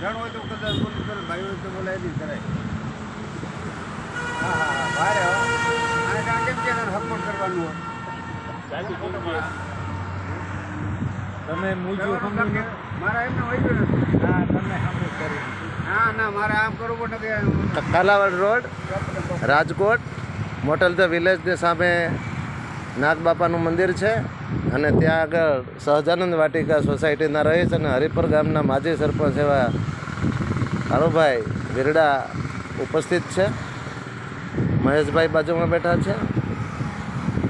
જણ હોય તો કદાચ બોલી કરે, ભાઈ હોય તો બોલાય નહીં કરાય. હા હા હા ભારે હો. અને કારણ કેમ કે સપોર્ટ કરવાનું હોય. તમે મૂજો મારા એમને હોય નથી. હા તમે સામે કરી ના ના મારે આમ કરવું નથી. Kalawad road Rajkot motel the વિલેજની સામે નાગબાપાનું મંદિર છે અને ત્યાં આગળ સહજાનંદ વાટિકા સોસાયટીના રહીશ અને હરિપર ગામના માજી સરપંચ એવા કાળુભાઈ વિરડા ઉપસ્થિત છે. મહેશભાઈ બાજુમાં બેઠા છે,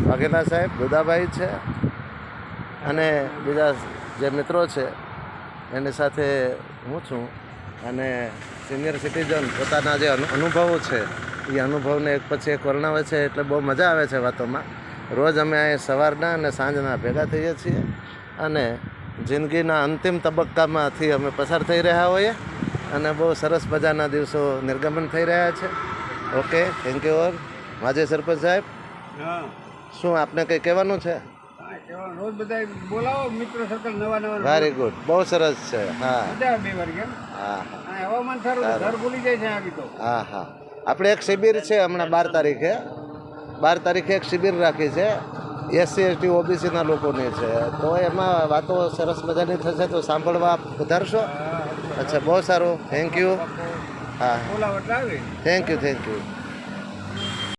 વાઘેલા સાહેબ, દુદાભાઈ છે અને બીજા જે મિત્રો છે એની સાથે હું છું. અને સિનિયર સિટીઝન પોતાના જે અનુભવો છે એ અનુભવને એક પછી એક વર્ણવે છે એટલે બહુ મજા આવે છે વાતોમાં. રોજ અમે અહીં સવારના અને સાંજના ભેગા થઈએ છીએ અને જિંદગીના અંતિમ તબક્કામાંથી અમે પસાર થઈ રહ્યા હોઈએ અને બહુ સરસ મજાના દિવસો નિર્ગમન થઈ રહ્યા છે. Okay, thank you all. માજી સરપંચ સાહેબ, હા શું આપને કંઈ કહેવાનું છે? રોજ બધા બોલાવો મિત્ર સર્કલ નવા નવા. વેરી ગુડ, બહુ સરસ છે. હા મજા બે વાર કેમ હા હવામાન સારું છે, ઘર ભૂલી જાય છે આવી તો. હા હા આપણે એક શિબિર છે હમણાં 12 તારીખે એક શિબિર રાખી છે એસસી એસટી ઓબીસીના લોકોની છે. તો એમાં વાતો સરસ મજાની થશે, તો સાંભળવા વધારશો? અચ્છા, બહુ સારું, થેન્ક યુ. હા બોલાવો એટલે આવે. Thank you.